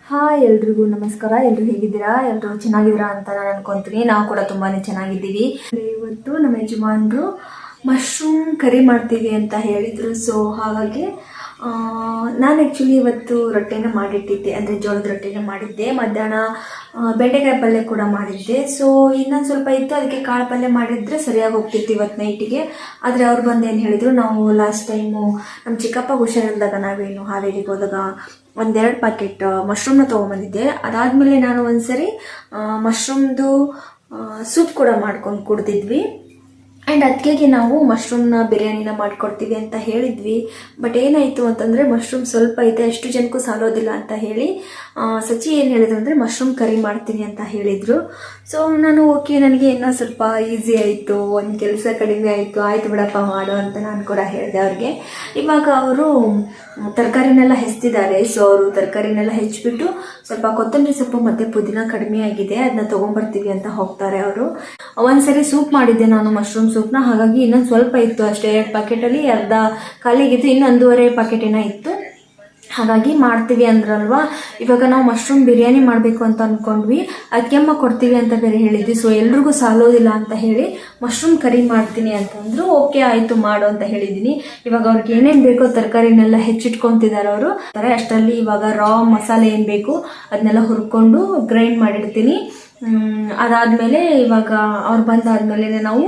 Hi ಎಲ್ರಿಗೂ ನಮಸ್ಕಾರ. ಎಲ್ಲರೂ ಹೇಗಿದ್ದೀರಾ? ಎಲ್ಲರೂ ಚೆನ್ನಾಗಿದ್ದೀರಾ ಅಂತ ನಾನು ಅನ್ಕೊಂತೀನಿ. ನಾವು ಕೂಡ ತುಂಬಾ ಚೆನ್ನಾಗಿದ್ದೀವಿ. ಇವತ್ತು ನಮ್ಮ ಯಜಮಾನರು ಮಶ್ರೂಮ್ ಕರಿ ಮಾಡ್ತೀವಿ ಅಂತ ಹೇಳಿದರು. ಸೊ ಹಾಗಾಗಿ ನಾನು ಆ್ಯಕ್ಚುಲಿ ಇವತ್ತು ರೊಟ್ಟಿನ ಮಾಡಿಟ್ಟಿದ್ದೆ, ಅಂದರೆ ಜೋಳದ ರೊಟ್ಟಿನ ಮಾಡಿದ್ದೆ. ಮಧ್ಯಾಹ್ನ ಬೆಂಡೆಕಾಯಿ ಪಲ್ಯ ಕೂಡ ಮಾಡಿದ್ದೆ. ಸೊ ಇನ್ನೊಂದು ಸ್ವಲ್ಪ ಇತ್ತು, ಅದಕ್ಕೆ ಕಾಳು ಪಲ್ಯ ಮಾಡಿದರೆ ಸರಿಯಾಗಿ ಹೋಗ್ತಿತ್ತು ಇವತ್ತು ನೈಟಿಗೆ. ಆದರೆ ಅವ್ರು ಬಂದು ಏನು ಹೇಳಿದರು, ನಾವು ಲಾಸ್ಟ್ ಟೈಮು ನಮ್ಮ ಚಿಕ್ಕಪ್ಪ ಹುಷಾರಿಲ್ದಾಗ ನಾವೇನು ಹಾವೇರಿಗೆ ಹೋದಾಗ 1-2 ಪ್ಯಾಕೆಟ್ ಮಶ್ರೂಮ್ನ ತೊಗೊಂಬಂದಿದ್ದೆ. ಅದಾದಮೇಲೆ ನಾನು ಒಂದ್ಸರಿ ಮಶ್ರೂಮ್ದು ಸೂಪ್ ಕೂಡ ಮಾಡ್ಕೊಂಡು ಕುಡ್ದಿದ್ವಿ. ಆ್ಯಂಡ್ ಅದಕ್ಕೆ ನಾವು ಮಶ್ರೂಮ್ನ ಬಿರಿಯಾನಿನ ಮಾಡಿಕೊಡ್ತೀವಿ ಅಂತ ಹೇಳಿದ್ವಿ. ಬಟ್ ಏನಾಯಿತು ಅಂತಂದರೆ ಮಶ್ರೂಮ್ ಸ್ವಲ್ಪ ಇದೆ, ಅಷ್ಟು ಜನಕ್ಕೂ ಸಾಲೋದಿಲ್ಲ ಅಂತ ಹೇಳಿ ಸಚಿ ಏನು ಹೇಳಿದ್ರು ಅಂದರೆ ಮಶ್ರೂಮ್ ಕರಿ ಮಾಡ್ತೀನಿ ಅಂತ ಹೇಳಿದರು. ಸೊ ನಾನು ಓಕೆ, ನನಗೆ ಇನ್ನೂ ಸ್ವಲ್ಪ ಈಸಿ ಆಯಿತು, ಒಂದು ಕೆಲಸ ಕಡಿಮೆ ಆಯಿತು, ಆಯಿತು ಬಿಡಪ್ಪ ಮಾಡು ಅಂತ ನಾನು ಕೂಡ ಹೇಳಿದೆ ಅವ್ರಿಗೆ. ಇವಾಗ ಅವರು ತರಕಾರಿನೆಲ್ಲ ಹೆಚ್ಚಿದ್ದಾರೆ. ಸೊ ಅವರು ತರಕಾರಿನೆಲ್ಲ ಹೆಚ್ಚಿಬಿಟ್ಟು ಸ್ವಲ್ಪ ಕೊತ್ತಂಬರಿ ಸೊಪ್ಪು ಮತ್ತು ಪುದೀನ ಕಡಿಮೆ ಆಗಿದೆ, ಅದನ್ನ ತೊಗೊಂಬರ್ತೀವಿ ಅಂತ ಹೋಗ್ತಾರೆ ಅವರು. ಒಂದ್ಸರಿ ಸೂಪ್ ಮಾಡಿದ್ದೆ ನಾನು, ಮಶ್ರೂಮ್ ಸೂಪ್ನ. ಹಾಗಾಗಿ ಇನ್ನೊಂದು ಸ್ವಲ್ಪ ಇತ್ತು ಅಷ್ಟೇ, 2 ಪ್ಯಾಕೆಟಲ್ಲಿ ಅರ್ಧ ಖಾಲಿಗಿತ್ತು, ಇನ್ನೂ 1.5 ಪ್ಯಾಕೆಟ್ ಏನೋ ಇತ್ತು. ಹಾಗಾಗಿ ಮಾಡ್ತೀವಿ ಅಂದ್ರಲ್ವಾ. ಇವಾಗ ನಾವು ಮಶ್ರೂಮ್ ಬಿರಿಯಾನಿ ಮಾಡಬೇಕು ಅಂತ ಅಂದ್ಕೊಂಡ್ವಿ. ಅದಕ್ಕೆಮ್ಮ ಕೊಡ್ತೀವಿ ಅಂತ ಬೇರೆ ಹೇಳಿದ್ವಿ. ಸೊ ಎಲ್ರಿಗೂ ಸಾಲೋದಿಲ್ಲ ಅಂತ ಹೇಳಿ ಮಶ್ರೂಮ್ ಕರಿ ಮಾಡ್ತೀನಿ ಅಂತಂದ್ರು. ಓಕೆ ಆಯಿತು ಮಾಡು ಅಂತ ಹೇಳಿದ್ದೀನಿ. ಇವಾಗ ಅವ್ರಿಗೆ ಏನೇನು ಬೇಕೋ ತರಕಾರಿನೆಲ್ಲ ಹೆಚ್ಚಿಟ್ಕೊತಿದ್ದಾರೆ ಅವರು. ಅಷ್ಟರಲ್ಲಿ ಇವಾಗ ರಾ ಮಸಾಲೆ ಏನು ಬೇಕು ಅದನ್ನೆಲ್ಲ ಹುರ್ಕೊಂಡು ಗ್ರೈಂಡ್ ಮಾಡಿರ್ತೀನಿ. ಅದಾದಮೇಲೆ ಇವಾಗ ಅವ್ರು ಬಂದಾದ್ಮೇಲೆ ನಾವು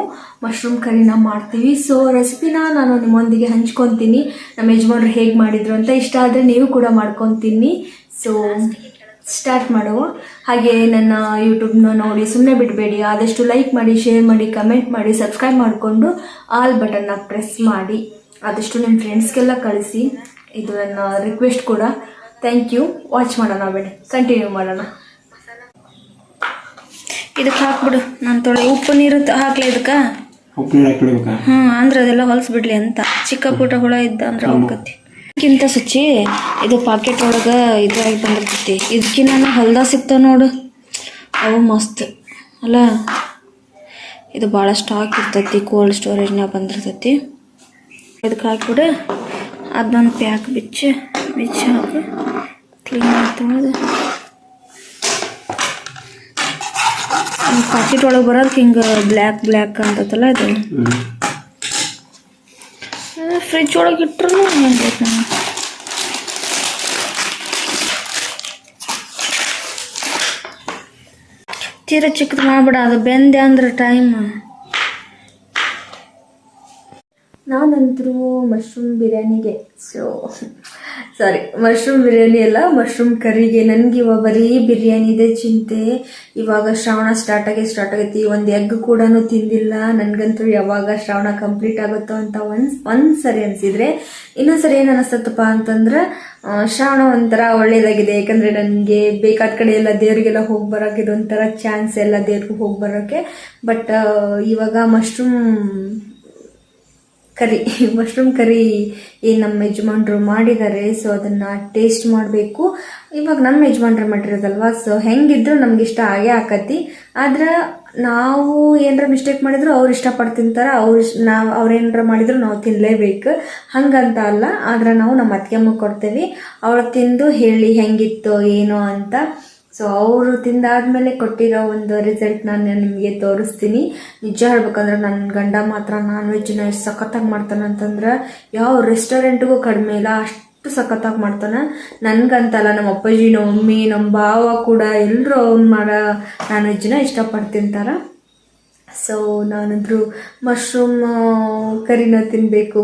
ಮಶ್ರೂಮ್ ಕರಿನ ಮಾಡ್ತೀವಿ. ಸೊ ರೆಸಿಪಿನ ನಾನು ನಿಮ್ಮೊಂದಿಗೆ ಹಂಚ್ಕೊತೀನಿ, ನಮ್ಮ ಯಜಮಾನ್ರು ಹೇಗೆ ಮಾಡಿದ್ರು ಅಂತ. ಇಷ್ಟ ಆದರೆ ನೀವು ಕೂಡ ಮಾಡ್ಕೊತೀನಿ. ಸೊ ಸ್ಟಾರ್ಟ್ ಮಾಡುವ. ಹಾಗೆ ನನ್ನ ಯೂಟ್ಯೂಬ್ನ ನೋಡಿ ಸುಮ್ಮನೆ ಬಿಡಬೇಡಿ, ಆದಷ್ಟು ಲೈಕ್ ಮಾಡಿ, ಶೇರ್ ಮಾಡಿ, ಕಮೆಂಟ್ ಮಾಡಿ, ಸಬ್ಸ್ಕ್ರೈಬ್ ಮಾಡಿಕೊಂಡು ಆಲ್ ಬಟನ್ನ ಪ್ರೆಸ್ ಮಾಡಿ ಆದಷ್ಟು ನಿಮ್ಮ ಫ್ರೆಂಡ್ಸ್ಗೆಲ್ಲ ಕಳಿಸಿ. ಇದು ನನ್ನ ರಿಕ್ವೆಸ್ಟ್ ಕೂಡ. Thank you. ವಾಚ್ ಮಾಡೋಣ, ಬೇಡ ಕಂಟಿನ್ಯೂ ಮಾಡೋಣ. ಇದಕ್ಕೆ ಹಾಕ್ಬಿಡು, ನಾನು ಉಪ್ಪು ನೀರು ಹಾಕ್ಲಿ ಇದಕ್ಕೆ. ಉಪ್ಪು ನೀರು ಹಾಕ್ಬಿಡ್ಬೇಕಾ? ಅಂದ್ರೆ ಅದೆಲ್ಲ ಹೊಲಸ್ಬಿಡ್ಲಿ ಅಂತ. ಚಿಕ್ಕ ಪುಟ್ಟ ಹುಳ ಇದ್ದ ಅಂದ್ರೆ ಹೋಗ್ಕತಿ. ಇದಕ್ಕಿಂತ ಸಚ್ಚಿ ಇದು ಪಾಕೆಟ್ ಒಳಗೆ ಇದಾಗಿ ಬಂದಿರ್ತೈತಿ. ಇದಕ್ಕಿನ್ನ ಹೊಲ್ದಾಗ ಸಿಗ್ತಾವ ನೋಡು, ಅವು ಮಸ್ತ್ ಅಲ್ಲ. ಇದು ಭಾಳ ಸ್ಟಾಕ್ ಇರ್ತೈತಿ, ಕೋಲ್ಡ್ ಸ್ಟೋರೇಜ್ನಾಗ ಬಂದಿರ್ತೈತಿ. ಇದಕ್ಕೆ ಹಾಕ್ಬಿಡು, ಅದನ್ನೊಂದು ಪ್ಯಾಕ್ ಬಿಚ್ಚಿ ಹಾಕು, ಕ್ಲೀನ್ ತೊಳೆದು. ಪ್ಯಾಕೆಟ್ ಒಳಗೆ ಬರೋದಕ್ಕೆ ಹಿಂಗೆ ಬ್ಲ್ಯಾಕ್ ಅಂತೈತಲ್ಲ, ಇದು ಫ್ರಿಜ್ ಒಳಗೆ ಇಟ್ಟರು ಹೆಂಗೈತೆ. ನಾನು ತೀರಾ ಚಿಕ್ಕದು ಮಾಡ್ಬಿಡ, ಅದು ಬೆಂದೆ ಅಂದ್ರೆ ಟೈಮ್. ನಾನಂತರೂ ಮಶ್ರೂಮ್ ಬಿರಿಯಾನಿಗೆ ಮಶ್ರೂಮ್ ಬಿರಿಯಾನಿ ಅಲ್ಲ, ಮಶ್ರೂಮ್ ಕರಿಗೆ ನನಗೆ ಇವಾಗ ಬರೀ ಬಿರಿಯಾನಿದೆ ಚಿಂತೆ. ಇವಾಗ ಶ್ರಾವಣ ಸ್ಟಾರ್ಟ್ ಆಗೈತಿ. ಒಂದು ಎಗ್ ಕೂಡ ತಿಂದಿಲ್ಲ. ನನಗಂತೂ ಯಾವಾಗ ಶ್ರಾವಣ ಕಂಪ್ಲೀಟ್ ಆಗುತ್ತೋ ಅಂತ ಒಂದು ಸರಿ ಅನಿಸಿದ್ರೆ. ಇನ್ನೊಂದು ಸರಿ ಏನು ಅನಿಸ್ತತ್ತಪ್ಪ ಅಂತಂದ್ರೆ, ಶ್ರಾವಣ ಒಂಥರ ಒಳ್ಳೇದಾಗಿದೆ. ಯಾಕಂದರೆ ನನಗೆ ಬೇಕಾದ ಕಡೆ ಎಲ್ಲ ದೇವ್ರಿಗೆಲ್ಲ ಹೋಗಿ ಬರೋಕೆ ಇದೊಂಥರ ಚಾನ್ಸ್, ಎಲ್ಲ ದೇವ್ರಿಗೂ ಹೋಗಿ ಬರೋಕ್ಕೆ. ಬಟ್ ಇವಾಗ ಮಶ್ರೂಮ್ ಕರಿ ಏನು ನಮ್ಮ ಯಜಮಾನ್ರು ಮಾಡಿದ್ದಾರೆ. ಸೊ ಅದನ್ನು ಟೇಸ್ಟ್ ಮಾಡಬೇಕು. ಇವಾಗ ನಮ್ಮ ಯಜಮಾನ್ರು ಮಾಡಿರೋದಲ್ವಾ, ಸೊ ಹೆಂಗಿದ್ರು ನಮ್ಗೆ ಇಷ್ಟ ಆಗೇ ಆಕತಿ. ಆದ್ರೆ ನಾವು ಏನಾರ ಮಿಸ್ಟೇಕ್ ಮಾಡಿದ್ರು ಅವ್ರು ಇಷ್ಟಪಟ್ಟು ತಿಂತಾರೆ, ಅವ್ರೇನಾರ ಮಾಡಿದ್ರು ನಾವು ತಿನ್ನಲೇಬೇಕು, ಹಂಗಂತ ಅಲ್ಲ. ಆದ್ರೆ ನಾವು ನಮ್ಮ ಅತ್ತಿಗೆಮ್ಮ ಕೊಡ್ತೇವೆ, ಅವಳು ತಿಂದು ಹೇಳಿ ಹೆಂಗಿತ್ತು ಏನೋ ಅಂತ. ಸೊ ಅವರು ತಿಂದಾದ್ಮೇಲೆ ಕೊಟ್ಟಿರೋ ಒಂದು ರಿಸಲ್ಟ್ ನಾನು ನಿಮಗೆ ತೋರಿಸ್ತೀನಿ. ನಿಜ ಹೇಳ್ಬೇಕಂದ್ರೆ ನನ್ನ ಗಂಡ ಮಾತ್ರ ನಾನ್ ವೆಜ್ನ ಎಷ್ಟು ಸಖತ್ತಾಗಿ ಮಾಡ್ತಾನೆ ಅಂತಂದ್ರೆ ಯಾವ ರೆಸ್ಟೋರೆಂಟ್ಗೂ ಕಡಿಮೆ ಇಲ್ಲ, ಅಷ್ಟು ಸಖತ್ತಾಗಿ ಮಾಡ್ತಾನೆ. ನನಗಂತಲ್ಲ, ನಮ್ಮ ಅಪ್ಪಾಜಿ, ನಮ್ಮ ಮಮ್ಮಿ, ನಮ್ಮ ಭಾವ ಕೂಡ ಎಲ್ಲರೂ ಅವ್ನು ಮಾಡೋ ನಾನ್ ವೆಜ್ನ ಇಷ್ಟಪಟ್ಟು ತಿಂತಾರೆ. ಸೊ ನಾನಂದ್ರು ಮಶ್ರೂಮ್ ಕರಿನ ತಿನ್ನಬೇಕು.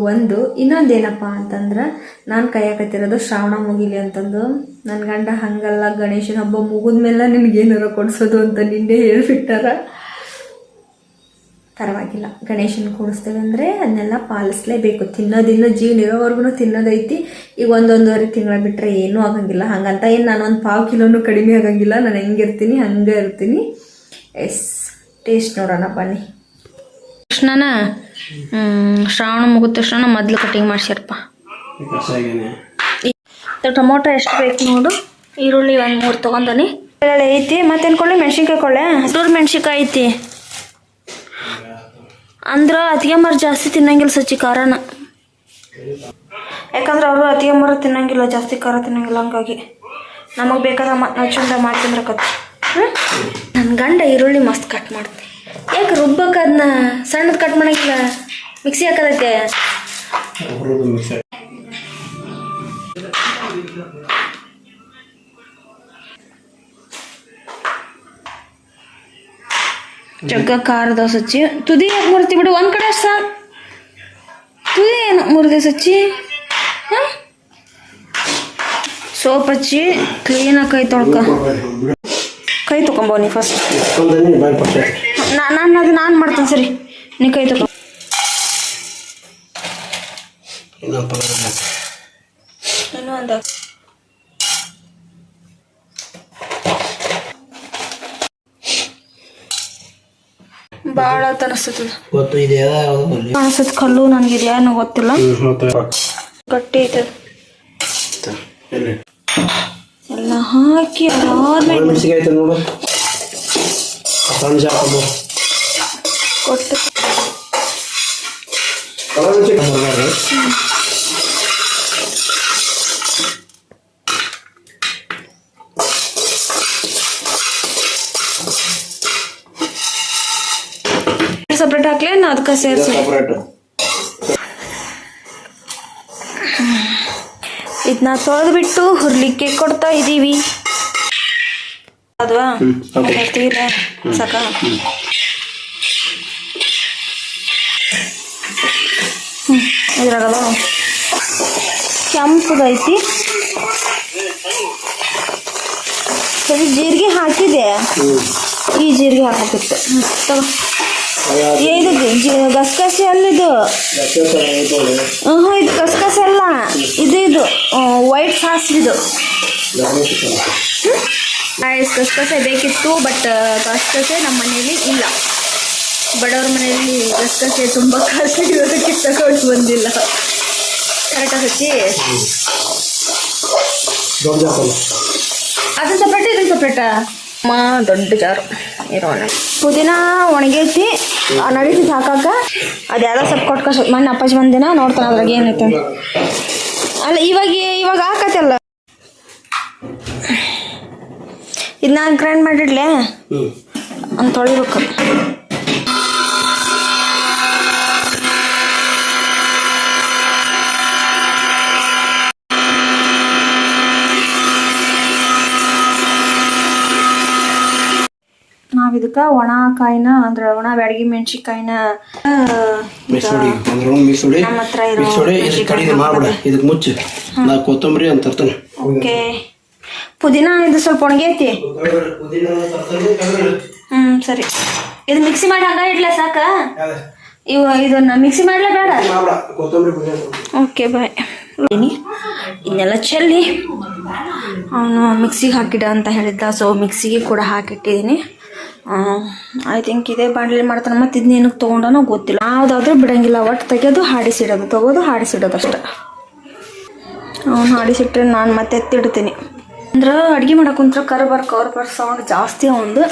ಇನ್ನೊಂದೇನಪ್ಪ ಅಂತಂದ್ರೆ, ನಾನು ಕಾಯಕತ್ತಿರೋದು ಶ್ರಾವಣ ಮುಗಿಲಿ ಅಂತಂದು. ನನ್ನ ಗಂಡ ಹಂಗಲ್ಲ, ಗಣೇಶನ ಹಬ್ಬ ಮುಗಿದ್ಮೇಲೆ ನಿನಗೇನಾರ ಕೊಡಿಸೋದು ಅಂತ ನಿನ್ನೆ ಹೇಳಿಬಿಟ್ಟಾರ. ಪರವಾಗಿಲ್ಲ, ಗಣೇಶನ ಕೂಡಿಸ್ತೇವೆ ಅಂದರೆ ಅದನ್ನೆಲ್ಲ ಪಾಲಿಸ್ಲೇಬೇಕು. ತಿನ್ನೋದಿನ್ನು ಜೀವನ ಇರೋವರೆಗೂ ತಿನ್ನೋದೈತಿ. ಈಗ 1-1.5 ತಿಂಗಳ ಬಿಟ್ಟರೆ ಏನೂ ಆಗಂಗಿಲ್ಲ. ಹಂಗಂತ ಏನು ನಾನು ಒಂದು 1/4 ಕಿಲೋನೂ ಕಡಿಮೆ ಆಗಂಗಿಲ್ಲ. ನಾನು ಹೆಂಗಿರ್ತೀನಿ ಹಂಗೆ ಇರ್ತೀನಿ. ಎಸ್, ಟೇಸ್ಟ್ ನೋಡೋಣ ಬನ್ನಿ. ಕೃಷ್ಣನ ಶ್ರಾವಣ ಮುಗಿದ ತಕ್ಷಣ ಮೊದಲು ಕಟಿಂಗ್ ಮಾಡ್ಸ್ಯಾರಪ್ಪ. ಟೊಮೊಟೊ ಎಷ್ಟು ಬೇಕು ನೋಡು. ಈರುಳ್ಳಿ 1-3 ತೊಗೊಂಡನಿ. ಬೆಳ್ಳುಳ್ಳಿ ಐತಿ, ಮತ್ತೇನು ಕೊಳ್ಳಿ? ಮೆಣಸಿನ್ಕಾಯಿ ಕೊಳ್ಳೆ. ಹಸಿರು ಮೆಣಸಿನ್ಕಾಯಿ ಐತಿ. ಅಂದ್ರೆ ಅತ್ತಿಗೆಮ್ಮರು ಜಾಸ್ತಿ ತಿನ್ನಂಗಿಲ್ಲ ಸಚ್ಚಿ ಖಾರನ. ಯಾಕಂದ್ರೆ ಅವರು ಅತ್ತಿಗೆಮ್ಮರು ತಿನ್ನಂಗಿಲ್ಲ, ಜಾಸ್ತಿ ಖಾರ ತಿನ್ನಂಗಿಲ್ಲ. ಹಂಗಾಗಿ ನಮಗೆ ಬೇಕಾದ ನಾವು ಚಂದ ಮಾಡ್ತಿಂದ್ರಕತ್ತು. ನನ್ನ ಗಂಡ ಈರುಳ್ಳಿ ಮಸ್ತ್ ಕಟ್ ಮಾಡ್ತೀನಿ. ಯಾಕೆ ರುಬ್ಬಕ್ಕೆ ಅದನ್ನ ಸಣ್ಣದು ಕಟ್ ಮಾಡೋಂಗಿಲ್ಲ, ಮಿಕ್ಸಿ ಹಾಕೋದಕ್ಕೆ. ಜಗ್ಗ ಖಾರದ ಸಚ್ಚಿ ತುದಿ ಯಾಕೆ ಮುರ್ತಿ ಬಿಡು, ಒಂದು ಕಡೆ ಅಷ್ಟು ಸಾಕು. ತುದಿ ಏನು ಮುರಿದೆ ಸಚ್ಚಿ? ಹಾಂ, ಸೋಪ್ ಹಚ್ಚಿ ಕ್ಲೀನಾಗಿ ಕೈ ತೊಳ್ಕ. ಕೈ ತೊಗೊಂಬೋ ನೀ ಫಸ್ಟ್. ನಾನು ಮಾಡ್ತೇನೆ. ಸರಿ, ನೀ ಕೈ ತೊಗೊಂಡು ಇನ್ನೂ ಒಂದು ಭಾಳ ಅನಿಸ್ತದ. ಅನಿಸ್ತದ ಕಲ್ಲು. ನನಗೆ ಇದು ಯಾರು ಗೊತ್ತಿಲ್ಲ, ಗಟ್ಟಿ ಐತದ. ಎಲ್ಲ ಹಾಕಿ ಅದಾದ್ಮೇಲೆ ಕೊಟ್ಟು ಸಪ್ರೇಟ್ ಹಾಕ್ಲೇ ನಾ ಅದಕ್ಕೆ ಸೇರಿಸಿ. ಇದನ್ನ ತೊಳೆದ್ಬಿಟ್ಟು ಹುರ್ಲಿಕ್ಕೆ ಕೊಡ್ತಾ ಇದ್ದೀವಿ. ಅದ್ವಾ ತೀರ ಸಾಕ. ಇದ್ರಾಗಲ್ಲ ಕೆಂಪದೈತಿ. ಸರಿ, ಜೀರಿಗೆ ಹಾಕಿದೆ. ಈ ಜೀರಿಗೆ ಹಾಕಬೇಕಿತ್ತು. ತಗೋ, ಇದು ಗಸಗಸೆ ಅಲ್ಲಿದು. ಇದು ಗಸಗಸೆ ಅಲ್ಲ, ಇದು ವೈಟ್ ಸಾಸ್. ಇದು ಗಸಗಸೆ ಬೇಕಿತ್ತು, ಬಟ್ ಗಸಗಸೆ ನಮ್ಮ ಮನೆಯಲ್ಲಿ ಇಲ್ಲ. ಬಡವ್ರ ಮನೆಯಲ್ಲಿ ಗಸಗಸೆ ತುಂಬ ಕಾಸ್ಟ್ಲಿ ಇರೋದಕ್ಕೆ ತಗೊಂಡು ಬಂದಿಲ್ಲ. ಕರೆಕ್ಟಾಗಿ ಹಚ್ಚಿ ಅದನ್ನ ಸಪ್ರೇಟ್, ಇದನ್ನ ಸಪ್ರೇಟಾ? ದೊಡ್ಡ ಜಾರು ಇರೋಣ. ಪುದೀನ ಒಣಗೈತಿ, ನಡೀತಿತ್ತು ಹಾಕಾಕ. ಅದು ಯಾವ್ದೋ ಸ್ವಲ್ಪ ಕೊಟ್ಕ ಮಣ್ಣು ಅಪ್ಪಾಜಿ ಬಂದಿನ ನೋಡ್ತಾನೆ ಅದ್ರಾಗ ಏನೈತೆ ಅಲ್ಲ. ಇವಾಗ ಹಾಕತ್ತಲ್ಲ, ಇದನ್ನ ಗ್ರೈಂಡ್ ಮಾಡಿಡ್ಲೆ ಅಂತ ತೊಳಿಬೇಕು. ನಾವ್ ಇದಕ್ಕ ಒಣ ಕಾಯಿನ ಅಂದ್ರೆ ಒಣ ಬ್ಯಾಡಗಿ ಮೆಣಸಿಕಾಯಿನ ನಮ್ಮ ಹತ್ರ ಇರೋ ಕೊತ್ತಂಬರಿ ಅಂತ ತರ್ತಾನೆ. ಓಕೆ, ಪುದೀನ ಇದು ಸ್ವಲ್ಪ ಒಣಗೈತಿ. ಸರಿ, ಇದು ಮಿಕ್ಸಿ ಮಾಡಿ ಹಂಗ ಇಡ್ಲ ಸಾಕ? ಇದನ್ನ ಮಿಕ್ಸಿ ಮಾಡ್ಲೇ ಬೇಡ? ಓಕೆ, ಬಾಯ್. ಇದನ್ನೆಲ್ಲ ಚೆಲ್ಲಿ ಅವನು ಮಿಕ್ಸಿಗೆ ಹಾಕಿಡ ಅಂತ ಹೇಳಿದ್ದ. ಸೊ ಮಿಕ್ಸಿಗೆ ಕೂಡ ಹಾಕಿಟ್ಟಿದ್ದೀನಿ. ಐ ಥಿಂಕ್ ಇದೇ ಬಾಣಲಿ ಮಾಡ್ತಾನೆ. ಮತ್ತು ಇದನ್ನ ಏನಕ್ಕೆ ತೊಗೊಂಡನೋ ಗೊತ್ತಿಲ್ಲ. ಯಾವುದಾದ್ರೂ ಬಿಡೋಂಗಿಲ್ಲ, ಒಟ್ಟು ತೆಗೆಯೋದು ಹಾಡಿಸಿಡೋದು, ತೊಗೋದು ಹಾಡಿಸಿಡೋದು ಅಷ್ಟೆ. ಅವನು ಹಾಡಿಸಿಟ್ರೆ ನಾನು ಮತ್ತೆ ಎತ್ತಿಡ್ತೀನಿ. ಅಂದ್ರೆ ಅಡುಗೆ ಮಾಡಕ್ಕೆ ಕುಂತ್ರೆ ಕರ್ ಸೌಂಡ್ ಜಾಸ್ತಿ ಅವಂದು.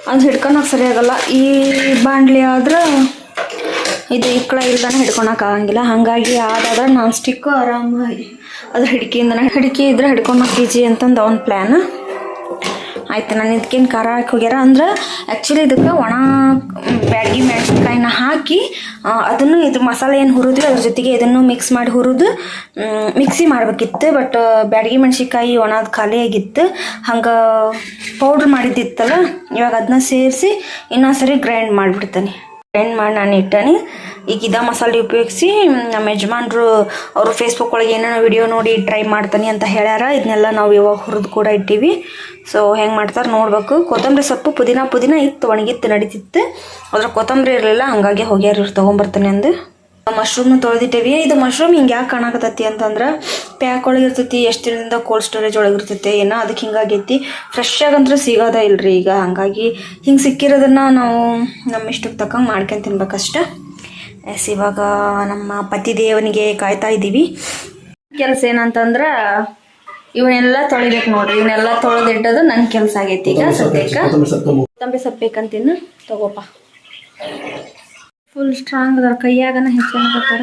ಅದು ಹಿಡ್ಕೊಳಕ್ಕೆ ಸರಿಯಾಗಲ್ಲ. ಈ ಬಾಣಲಿ ಆದ್ರೆ ಇದು ಇಕ್ಕಳ ಇಲ್ದಾನೆ ಹಿಡ್ಕೊಳಕ್ಕೆ ಆಗಂಗಿಲ್ಲ. ಹಾಗಾಗಿ ಆದಾದ್ರೆ ನಾನ್ ಸ್ಟಿಕ್ಕು ಆರಾಮಾಗಿ ಅದ್ರ ಹಿಡಿಕೆ ಇದ್ರೆ ಹಿಡ್ಕೊಳಕ್ಕೆ ಈಜಿ ಅಂತಂದು ಅವ್ನ ಪ್ಲ್ಯಾನ್. ಆಯ್ತು, ನಾನು ಇದಕ್ಕೇನು ಖಾರ ಹಾಕಿ ಹೋಗ್ಯಾರ ಅಂದ್ರೆ ಆ್ಯಕ್ಚುಲಿ ಇದಕ್ಕೆ ಒಣ ಬ್ಯಾಡಗಿ ಮೆಣಸಿನ್ಕಾಯಿನ ಹಾಕಿ ಅದನ್ನು ಇದು ಮಸಾಲೆ ಏನು ಹುರಿದ್ವಿ ಅದ್ರ ಜೊತೆಗೆ ಇದನ್ನು ಮಿಕ್ಸ್ ಮಾಡಿ ಹುರಿದು ಮಿಕ್ಸಿ ಮಾಡ್ಬೇಕಿತ್ತು. ಬಟ್ ಬ್ಯಾಡಗಿ ಮೆಣಸಿನ್ಕಾಯಿ ಒಣದು ಖಾಲಿ ಆಗಿತ್ತು. ಹಂಗೆ ಪೌಡ್ರ್ ಮಾಡಿದ್ದಿತ್ತಲ್ಲ, ಇವಾಗ ಅದನ್ನ ಸೇರಿಸಿ ಇನ್ನೊಂದ್ಸರಿ ಗ್ರೈಂಡ್ ಮಾಡಿಬಿಡ್ತೀನಿ. ಗ್ರೈಂಡ್ ಮಾಡಿ ನಾನು ಇಟ್ಟನಿ. ಈಗ ಇದ ಮಸಾಲೆ ಉಪಯೋಗಿಸಿ ನಮ್ಮ ಯಜಮಾನ್ರು ಅವರು ಫೇಸ್ಬುಕ್ ಒಳಗೆ ಏನೇನೋ ವಿಡಿಯೋ ನೋಡಿ ಟ್ರೈ ಮಾಡ್ತಾನೆ ಅಂತ ಹೇಳ್ಯಾರ. ಇದನ್ನೆಲ್ಲ ನಾವು ಇವಾಗ ಹುರಿದು ಕೂಡ ಇಟ್ಟೀವಿ. ಸೊ ಹೆಂಗೆ ಮಾಡ್ತಾರೆ ನೋಡ್ಬೇಕು. ಕೊತ್ತಂಬರಿ ಸೊಪ್ಪು ಪುದೀನ ಇತ್ತು, ಒಣಗಿತ್ತು, ನಡೀತಿತ್ತು. ಅದ್ರ ಕೊತ್ತಂಬರಿ ಇರಲಿಲ್ಲ, ಹಾಗಾಗಿ ಹೋಗ್ಯಾರ ಇವ್ರು ತೊಗೊಂಬರ್ತಾನೆ ಅಂದು. ಮಶ್ರೂಮ್ನ ತೊಳೆದಿಟ್ಟೇವಿ. ಇದು ಮಶ್ರೂಮ್ ಹಿಂಗೆ ಯಾಕೆ ಕಾಣಕತ್ತೈತಿ ಅಂತಂದ್ರೆ ಪ್ಯಾಕ್ ಒಳಗೆ ಇರ್ತೈತಿ, ಎಷ್ಟು ದಿನದಿಂದ ಕೋಲ್ಡ್ ಸ್ಟೋರೇಜ್ ಒಳಗೆ ಇರ್ತೈತಿ ಏನೋ, ಅದಕ್ಕೆ ಹಿಂಗಾಗೈತಿ. ಫ್ರೆಶ್ ಆಗಂದ್ರೆ ಸಿಗೋದೇ ಇಲ್ರಿ ಈಗ. ಹಾಗಾಗಿ ಹಿಂಗೆ ಸಿಕ್ಕಿರೋದನ್ನು ನಾವು ನಮ್ಮ ಇಷ್ಟಕ್ಕೆ ತಕ್ಕಂಗೆ ಮಾಡ್ಕೊಂಡು ತಿನ್ಬೇಕಷ್ಟೆ. ಇವಾಗ ನಮ್ಮ ಪತಿ ದೇವನಿಗೆ ಕಾಯ್ತಾ ಇದ್ದೀವಿ. ಕೆಲಸ ಏನಂತಂದ್ರೆ ಇವನ್ನೆಲ್ಲ ತೊಳಿಬೇಕು ನೋಡ್ರಿ. ಇವನ್ನೆಲ್ಲ ತೊಳೆದಿಟ್ಟದು ನನ್ನ ಕೆಲಸ ಆಗೈತಿ. ಈಗ ಸದ್ಯಕ್ಕೆ ಕೊತ್ತಂಬರಿ ಸೊಪ್ಪು ಬೇಕಂತೀನಿ, ತಗೋಪ. ಫುಲ್ ಸ್ಟ್ರಾಂಗ್ ಅದಾರ, ಕೈಯಾಗನ ಹೆಚ್ಚಾಗತ್ತಾರ.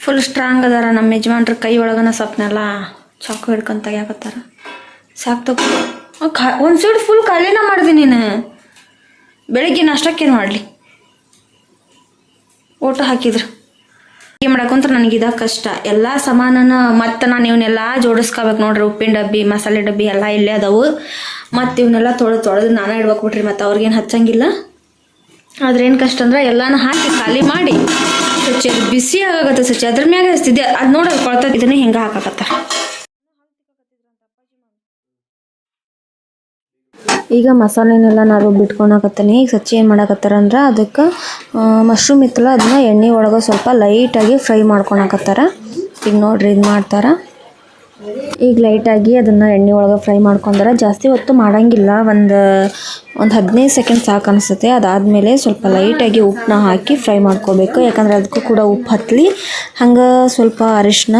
ಫುಲ್ ಸ್ಟ್ರಾಂಗ್ ಅದಾರ ನಮ್ಮ ಯಜಮಾನ್ರ ಕೈ ಒಳಗನ ಸೊಪ್ಪನೆಲ್ಲ ಚಾಕು ಹಿಡ್ಕೊಂತ ಯಾಕತ್ತಾರ ಸಾಕು ತಗೋ. ಒಂದು ಸೈಡ್ ಫುಲ್ ಖಾಲಿನ ಮಾಡಿದೆ ನೀನು. ಬೆಳಿಗ್ಗೆ ನಾಷ್ಟಕ್ಕೇನು ಮಾಡಲಿ ಓಟು ಹಾಕಿದ್ರು ಏನು ಮಾಡಕ್ಕಂತ ನನಗಿದ ಕಷ್ಟ. ಎಲ್ಲ ಸಾಮಾನನ ಮತ್ತು ನಾನು ಇವನ್ನೆಲ್ಲ ಜೋಡಿಸ್ಕೋಬೇಕು ನೋಡ್ರಿ. ಉಪ್ಪಿನ ಡಬ್ಬಿ ಮಸಾಲೆ ಡಬ್ಬಿ ಎಲ್ಲ ಇಲ್ಲೇ ಅದಾವು. ಮತ್ತು ಇವನ್ನೆಲ್ಲ ತೊಳೆದು ನಾನೇ ಇಡ್ಬೇಕು ಬಿಟ್ರಿ. ಮತ್ತು ಅವ್ರಿಗೇನು ಹಚ್ಚಂಗಿಲ್ಲ. ಆದ್ರೆ ಏನು ಕಷ್ಟ ಅಂದ್ರೆ ಎಲ್ಲಾನು ಹಾಕಿ ಖಾಲಿ ಮಾಡಿ ಸ್ವಚ್ಛ ಬಿಸಿ ಆಗಾಕತ್ತ. ಸ್ವಚ್ಛ ಅದ್ರ ಮ್ಯಾಗ ಹಚ್ತಿದ್ದೆ ಅದು ನೋಡೋದು ಕೊಳ್ತದ. ಇದನ್ನೇ ಹಿಂಗೆ ಹಾಕಾಕತ್ತ. ಈಗ ಮಸಾಲೆನೆಲ್ಲ ನಾ ರುಬ್ಬಿಟ್ಕೊಳಕತ್ತೀನಿ. ಈಗ ಸಚ್ಚಿ ಏನು ಮಾಡಕತ್ತಾರ ಅಂದ್ರೆ ಅದಕ್ಕೆ ಮಶ್ರೂಮ್ ಇತ್ತಲ್ಲ ಅದನ್ನ ಎಣ್ಣೆ ಒಳಗೆ ಸ್ವಲ್ಪ ಲೈಟಾಗಿ ಫ್ರೈ ಮಾಡ್ಕೊಳಕತ್ತಾರ. ಈಗ ನೋಡ್ರಿ ಇದು ಮಾಡ್ತಾರ. ಈಗ ಲೈಟಾಗಿ ಅದನ್ನು ಎಣ್ಣೆ ಒಳಗೆ ಫ್ರೈ ಮಾಡ್ಕೊಂಡಾರ. ಜಾಸ್ತಿ ಹೊತ್ತು ಮಾಡೋಂಗಿಲ್ಲ. ಒಂದು 15 ಸೆಕೆಂಡ್ ಸಾಕು ಅನಿಸುತ್ತೆ. ಅದಾದಮೇಲೆ ಸ್ವಲ್ಪ ಲೈಟಾಗಿ ಉಪ್ಪನ್ನ ಹಾಕಿ ಫ್ರೈ ಮಾಡ್ಕೋಬೇಕು. ಯಾಕಂದ್ರೆ ಅದಕ್ಕೂ ಕೂಡ ಉಪ್ಪು ಹತ್ತಲಿ. ಹಂಗೆ ಸ್ವಲ್ಪ ಅರಿಶಿನ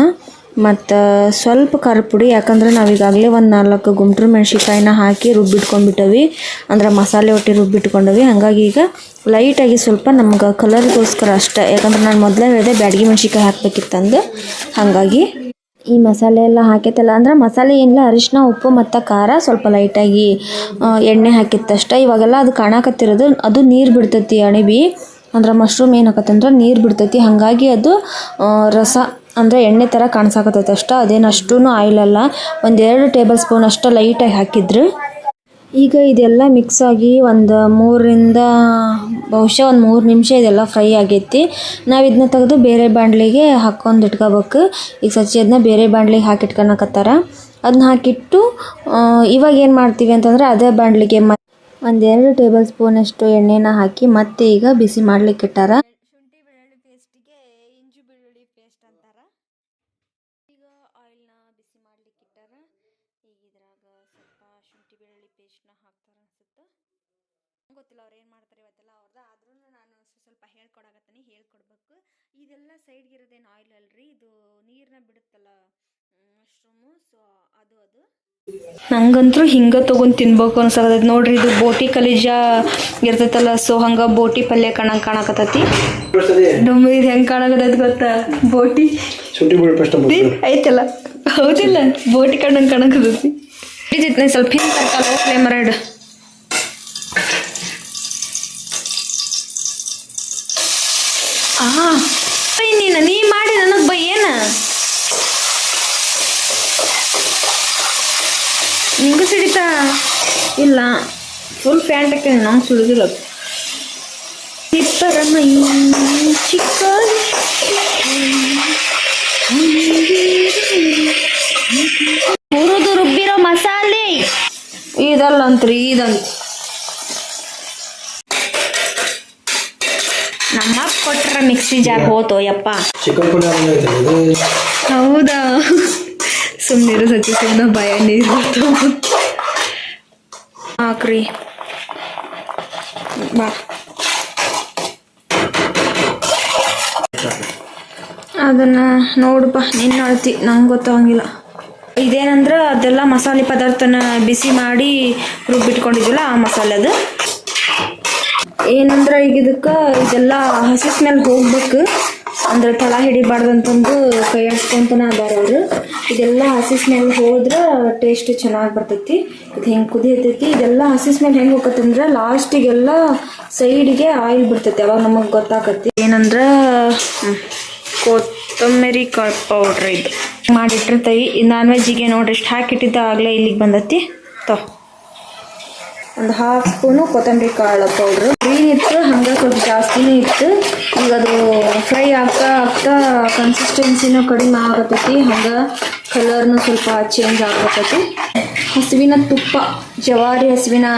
ಮತ್ತು ಸ್ವಲ್ಪ ಖಾರ ಪುಡಿ. ಯಾಕಂದ್ರೆ ನಾವೀಗಾಗಲೇ ಒಂದು 4 ಗುಂಟ್ರು ಮೆಣಸಿನ್ಕಾಯಿನ ಹಾಕಿ ರುಬ್ಬಿಟ್ಕೊಂಡ್ಬಿಟ್ಟವಿ. ಅಂದ್ರೆ ಮಸಾಲೆ ಒಟ್ಟಿ ರುಬ್ಬಿಟ್ಕೊಂಡವಿ. ಹಾಗಾಗಿ ಈಗ ಲೈಟಾಗಿ ಸ್ವಲ್ಪ ನಮ್ಗೆ ಕಲರ್ಗೋಸ್ಕರ ಅಷ್ಟೇ. ಯಾಕಂದ್ರೆ ನಾನು ಮೊದಲೇ ಹೇಳಿದೆ ಬ್ಯಾಡಗಿ ಮೆಣಸಿನ್ಕಾಯಿ ಹಾಕ್ಬೇಕಿತ್ತಂದು. ಹಾಗಾಗಿ ಈ ಮಸಾಲೆ ಎಲ್ಲ ಹಾಕೈತಲ್ಲ ಅಂದ್ರೆ ಮಸಾಲೆ ಏನಿಲ್ಲ, ಅರಿಶಿನ ಉಪ್ಪು ಮತ್ತು ಖಾರ ಸ್ವಲ್ಪ ಲೈಟಾಗಿ ಎಣ್ಣೆ ಹಾಕಿತ್ತಷ್ಟೆ. ಇವಾಗೆಲ್ಲ ಅದು ಕಾಣಕತ್ತಿರೋದು ಅದು ನೀರು ಬಿಡ್ತೈತಿ. ಅಣಿಬಿ ಅಂದ್ರೆ ಮಶ್ರೂಮ್ ಏನು ಹಾಕತ್ತಂದ್ರೆ ನೀರು ಬಿಡ್ತೈತಿ. ಹಾಗಾಗಿ ಅದು ರಸ ಅಂದರೆ ಎಣ್ಣೆ ಥರ ಕಾಣಿಸಾಕತ್ತೈತೆ ಅಷ್ಟೆ. ಅದೇನು ಅಷ್ಟೂ ಆಯಿಲ್ ಅಲ್ಲ. 1-2 ಟೇಬಲ್ ಸ್ಪೂನ್ ಅಷ್ಟು ಲೈಟಾಗಿ ಹಾಕಿದ್ರು. ಈಗ ಇದೆಲ್ಲ ಮಿಕ್ಸಾಗಿ ಒಂದು 3 ನಿಮಿಷ ಇದೆಲ್ಲ ಫ್ರೈ ಆಗೈತಿ. ನಾವು ಇದನ್ನ ತೆಗೆದು ಬೇರೆ ಬಾಣಲಿಗೆ ಹಾಕ್ಕೊಂಡು ಇಟ್ಕೋಬೇಕು. ಈಗ ಸಚ್ಚಿ ಅದನ್ನ ಬೇರೆ ಬಾಣಲಿಗೆ ಹಾಕಿ ಇಟ್ಕೊಳಕತ್ತಾರ. ಅದನ್ನ ಹಾಕಿಟ್ಟು ಇವಾಗ ಏನು ಮಾಡ್ತೀವಿ ಅಂತಂದ್ರೆ ಅದೇ ಬಾಣಲಿಗೆ 1-2 ಟೇಬಲ್ ಸ್ಪೂನಷ್ಟು ಎಣ್ಣೆನ ಹಾಕಿ ಮತ್ತೆ ಈಗ ಬಿಸಿ ಮಾಡ್ಲಿಕ್ಕೆ ಇಟ್ಟಾರ. ಶುಂಠಿ ಬೆಳ್ಳುಳ್ಳಿ ಪೇಸ್ಟಿಗೆ ಇಂಜಿ ಬೆಳ್ಳುಳ್ಳಿ ಪೇಸ್ಟ್ ಅಂತಾರ. ಈಗ ಆಯಿಲ್ನ ಬಿಸಿ ಮಾಡ್ಲಿಕ್ಕೆ ಇಟ್ಟಾರ. ಈಗ ಇದ್ರಾಗ ಸ್ವಲ್ಪ ಶುಂಠಿ ಬೆಳ್ಳುಳ್ಳಿ ಪೇಸ್ಟ್ನ ಹಾಕ್ತಾರ ಅನ್ಸುತ್ತೆ. ಗೊತ್ತಿಲ್ಲ ಅವ್ರು ಏನು ಮಾಡ್ತಾರೆ ಇವತ್ತೆಲ್ಲ ಅವ್ರದ್ದು. ಆದ್ರೂ ನಾನು ಸ್ವಲ್ಪ ಹೇಳ್ಕೊಡ್ಬೇಕು. ಇದೆಲ್ಲ ಸೈಡ್ಗೆ ಇರೋದೇನು ಆಯಿಲ್ ಅಲ್ರಿ, ಇದು ನೀರನ್ನ ಬಿಡುತ್ತಲ್ಲ ಮಶ್ರೂಮು. ಸೊ ಅದು ನಂಗಂತೂ ಹಿಂಗೆ ತೊಗೊಂಡು ತಿನ್ಬೇಕು ಅನ್ಸಕತ್ತೈತಿ ನೋಡ್ರಿ. ಇದು ಬೋಟಿ ಕಲಿಜ ಇರ್ತೈತಲ್ಲ, ಸೊ ಹಂಗೆ ಬೋಟಿ ಪಲ್ಯ ಕಾಣಕತ್ತೈತಿ. ಇದು ಹೆಂಗೆ ಕಾಣಕತ್ತೈತಿ ಗೊತ್ತಾ? ಬೋಟಿ ಐತಲ್ಲ, ಹೌದಿಲ್ಲ, ಬೋಟಿ ಕಾಣಕತ್ತೈತಿ. ಸ್ವಲ್ಪ ಹಿಂಗೆ ಫ್ಲೇಮರ್ ಇಡು. ನೀ ಮಾಡಿ ನನಗೆ ಬೈ ಏನ ನಿಂಗೂ ಸಿಡಿತಾ ಇಲ್ಲ? ಫುಲ್ ಫ್ಯಾಂಟ್ ಹಾಕ್ತೇನೆ, ನಂಗೆ ಸುಳಿದಿಲ್ಲ. ಇಬ್ಬರ ಮೈ ಚಿಕ್ಕ ಹುರಿದು ರುಬ್ಬಿರೋ ಮಸಾಲೆ ಇದಲ್ಲಂತ್ರಿ. ಇದಂತ ನಮ್ಮ ಕೊಟ್ರ ಮಿಕ್ಸಿ ಜಾರ್ ಹೋತೋ ಯಪ್ಪ. ಹೌದಾ? ಸುಮ್ಮನಿರು ಸಚ್ಚಿ, ಸುಮ್ಮನೆ ಭಯ ನೀರು ಹಾಕ್ರಿ. ಬಾ ಅದನ್ನ ನೋಡಪ್ಪ, ನಿನ್ನ ಅಳ್ತಿ, ನಂಗೆ ಗೊತ್ತಾಗಂಗಿಲ್ಲ. ಇದೇನಂದ್ರೆ ಅದೆಲ್ಲ ಮಸಾಲೆ ಪದಾರ್ಥನ ಬಿಸಿ ಮಾಡಿ ರುಬ್ಬಿಟ್ಕೊಂಡಿದ್ವಲ್ಲ ಆ ಮಸಾಲೆ. ಅದು ಏನಂದ್ರೆ ಈಗ ಇದಕ್ಕೆ ಇದೆಲ್ಲ ಹಸಿ ಸ್ಮೆಲ್ ಹೋಗ್ಬೇಕು ಅಂದ್ರೆ ತಳ ಹಿಡಿಬಾರ್ದಂತಂದು ಕೈ ಆಡ್ಸ್ಕೊಂತಾನೆ ಅದಾರ ಅವರು. ಇದೆಲ್ಲ ಹಸಿ ಸ್ಮೆಲ್ ಹೋದ್ರೆ ಟೇಸ್ಟ್ ಚೆನ್ನಾಗಿ ಬರ್ತೈತಿ. ಇದು ಹೆಂಗೆ ಕುದಿಯತೈತಿ. ಇದೆಲ್ಲ ಹಸಿ ಸ್ಮೆಲ್ ಹೆಂಗೆ ಹೋಗತ್ತಂದ್ರೆ ಲಾಸ್ಟಿಗೆಲ್ಲ ಸೈಡಿಗೆ ಆಯಿಲ್ ಬಿಡ್ತೈತಿ. ಅವಾಗ ನಮಗೆ ಗೊತ್ತಾಗತ್ತಿ. ಏನಂದ್ರೆ ಕೊತ್ತಂಬರಿ ಕಾಳು ಪೌಡ್ರ್ ಇದು ಮಾಡಿಟ್ಟಿರ್ತೀವಿ. ನಾನ್ ವೆಜ್ಜಿಗೆ ನೋಡ್ರಿ ಇಷ್ಟು ಹಾಕಿಟ್ಟಿದ್ದ ಆಗಲೇ ಇಲ್ಲಿಗೆ ಬಂದೈತಿ. ಒಂದು 1/2 ಸ್ಪೂನು ಕೊತ್ತಂಬರಿ ಕಾಳು ಪೌಡ್ರು. ಗ್ರೀನ್ ಇತ್ತು, ಹಂಗೆ ಸ್ವಲ್ಪ ಜಾಸ್ತಿನೇ ಇತ್ತು. ಈಗ ಅದು ಫ್ರೈ ಆಗ್ತಾ ಕನ್ಸಿಸ್ಟೆನ್ಸಿನೂ ಕಡಿಮೆ ಆಗತೈತಿ. ಹಂಗೆ ಕಲರ್ನು ಸ್ವಲ್ಪ ಚೇಂಜ್ ಆಗತೈತಿ. ಹಸುವಿನ ತುಪ್ಪ, ಜವಾರಿ ಹಸುವಿನ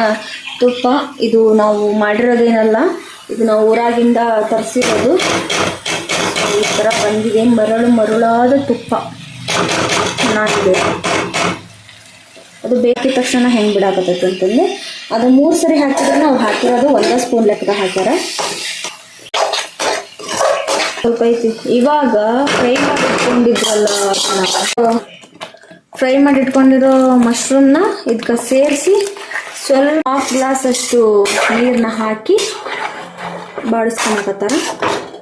ತುಪ್ಪ ಇದು ನಾವು ಮಾಡಿರೋದೇನಲ್ಲ, ಇದು ನಾವು ಊರಾಗಿಂದ ತರಿಸಿರೋದು. ಈ ಥರ ಬಂದಿದೆ, ಮರಳಾದ ತುಪ್ಪ ಚೆನ್ನಾಗಿದೆ. ಅದು ಬೇಕಿದ ತಕ್ಷಣ ಹೆಂಗೆ ಬಿಡಾಕತ್ತೈತೆ ಅಂತಂದು ಅದು 3 ಸರಿ ಹಾಕಿದ್ರೆ ನಾವು ಹಾಕಿರೋದು 1 ಸ್ಪೂನ್ ಲೆಕ್ಕದ ಹಾಕ್ಯಾರ. ಸ್ವಲ್ಪ ಐತಿ. ಇವಾಗ ಫ್ರೈ ಮಾಡಿಟ್ಕೊಂಡಿರೋ ಮಶ್ರೂಮ್ನ ಇದಕ್ಕೆ ಸೇರಿಸಿ ಸ್ವಲ್ಪ 1/2 ಗ್ಲಾಸ್ ಅಷ್ಟು ನೀರನ್ನ ಹಾಕಿ ಬಾಡಿಸ್ಕೊಳಕತ್ತಾರ.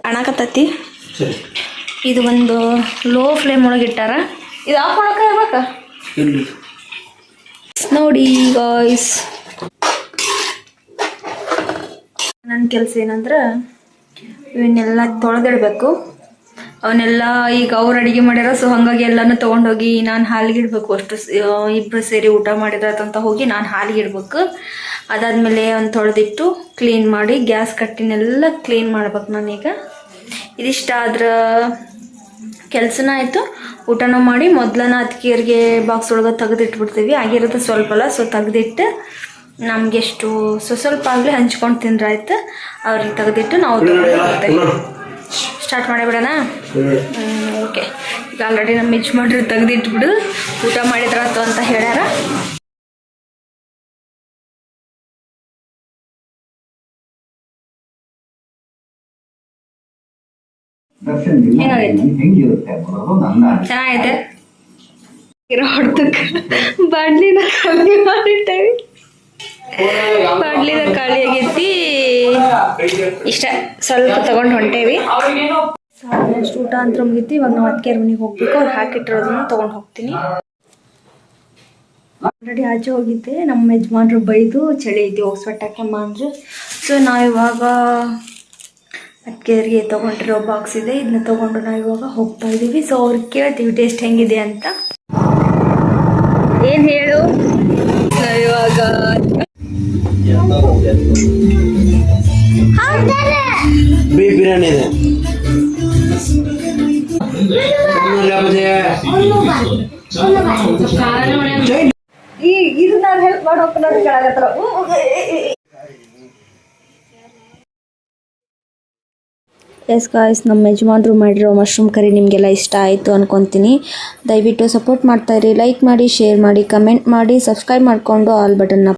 ಕಾಣಕತ್ತೈತಿ. ಇದು ಒಂದು ಲೋ ಫ್ಲೇಮ್ ಒಳಗೆ ಇಟ್ಟಾರ. ಇದು ಆಫ್ ಮಾಡೋಕೆ ಇರ್ಬೇಕಾ ಇಲ್ಲಿ ನೋಡಿ ಗಾಯ್ಸ್, ನನ್ನ ಕೆಲಸ ಏನಂದ್ರೆ ಇವನ್ನೆಲ್ಲ ತೊಳೆದಿಡ್ಬೇಕು. ಅವನ್ನೆಲ್ಲ ಈಗ ಅವ್ರು ಅಡುಗೆ ಮಾಡ್ಯಾರ, ಸೊ ಹಾಗಾಗಿ ಎಲ್ಲನೂ ತೊಗೊಂಡೋಗಿ ನಾನು ಹಾಲಿಗೆ ಇಡಬೇಕು. ಅಷ್ಟು ಇಬ್ಬರು ಸೇರಿ ಊಟ ಮಾಡಿದ್ರಂತ ಹೋಗಿ ನಾನು ಹಾಲಿಗೆ ಇಡಬೇಕು. ಅದಾದಮೇಲೆ ಅವ್ನು ತೊಳೆದಿಟ್ಟು ಕ್ಲೀನ್ ಮಾಡಿ ಗ್ಯಾಸ್ ಕಟ್ಟಿನೆಲ್ಲ ಕ್ಲೀನ್ ಮಾಡ್ಬೇಕು ನಾನೀಗ. ಇದಿಷ್ಟ ಆದ್ರೆ ಕೆಲಸನ ಆಯಿತು. ಊಟನೂ ಮಾಡಿ ಮೊದಲನ ಅತ್ತಿಗೆಯರಿಗೆ ಬಾಕ್ಸ್ ಒಳಗೆ ತೆಗೆದಿಟ್ಬಿಡ್ತೀವಿ. ಆಗಿರುತ್ತೆ ಸ್ವಲ್ಪ ಅಲ್ಲ, ಸೊ ತೆಗೆದಿಟ್ಟು ನಮ್ಗೆ ಎಷ್ಟು ಸ್ವಲ್ಪ ಆಗಲಿ ಹಂಚ್ಕೊಂಡು ತಿಂದ್ರಾಯ್ತು. ಅವ್ರಿಗೆ ತೆಗೆದಿಟ್ಟು ನಾವು ತಗೊಳ್ತೇವೆ. ಸ್ಟಾರ್ಟ್ ಮಾಡಿಬಿಡೋಣ. ಓಕೆ, ಈಗ ಆಲ್ರೆಡಿ ನಮ್ಮ ಯಜಮಾನ್ರು ತೆಗೆದಿಟ್ಬಿಡು ಊಟ ಮಾಡಿದ್ರಾತು ಅಂತ ಹೇಳ್ಯಾರ. ಚೆನ್ನಾಗೈತೆ. ಇರೋ ಹೊಡ್ತಕ್ಕೆ ಬಾಡ್ಲಿನ ಖಾಲಿ ಮಾಡಿಟ್ಟೇವಿ. ಬಾಡ್ಲಿನ ಖಾಲಿ ಆಗೈತಿ. ಇಷ್ಟ ಸ್ವಲ್ಪ ತಗೊಂಡು ಹೊಂಟೇವಿ. ಅಷ್ಟು ಊಟ ಅಂತ ಮುಗೀತಿ. ಇವಾಗ ನಾವು ಅತ್ತಿಗೆ ಮನೆಗೆ ಹೋಗ್ಬೇಕು. ಅವ್ರು ಹಾಕಿಟ್ಟಿರೋದನ್ನ ತೊಗೊಂಡು ಹೋಗ್ತೀನಿ. ಆಲ್ರೆಡಿ ಆಚೆ ಹೋಗಿದ್ದೆ. ನಮ್ಮ ಯಜಮಾನ್ರು ಬೈದು ಚಳಿ ಐತಿ ಹೋಗಿ ಸ್ವೆಟ್ ಹಾಕಮ್ಮ ಅಂದರು. ಸೊ ನಾವಿವಾಗ ಅತ್ತಿಗೆಯರಿಗೆ ತೊಗೊಂಡಿರೋ ಬಾಕ್ಸ್ ಇದೆ, ಇದನ್ನ ತೊಗೊಂಡು ನಾವು ಇವಾಗ ಹೋಗ್ತಾ ಇದ್ದೀವಿ. ಸೊ ಅವ್ರಿಗೆ ಕೇಳ್ತೀವಿ ಟೇಸ್ಟ್ ಹೆಂಗಿದೆ ಅಂತ. ಏನು ಹೇಳು, ನಾವಿವಾಗ ಬೀಫ್ ಬಿರಿಯಾನಿ ಇದೆ. ಇದು ನಾನು ಹೆಲ್ಪ್ ಮಾಡಿ ಹೋಗ್ತಾನೆ ಕೆಳಗತ್ರ. ಎಸ್ ಗಾಯ್ಸ್, ನಮ್ಮ ಯಜಮಾನ್ರು ಮಾಡಿರೋ ಮಶ್ರೂಮ್ ಕರಿ ನಿಮಗೆಲ್ಲ ಇಷ್ಟ ಆಯಿತು ಅನ್ಕೊತೀನಿ. ದಯವಿಟ್ಟು ಸಪೋರ್ಟ್ ಮಾಡ್ತಾಯಿರಿ. ಲೈಕ್ ಮಾಡಿ, ಶೇರ್ ಮಾಡಿ, ಕಮೆಂಟ್ ಮಾಡಿ, ಸಬ್ಸ್ಕ್ರೈಬ್ ಮಾಡಿಕೊಂಡು ಆಲ್ ಬಟನ್ನ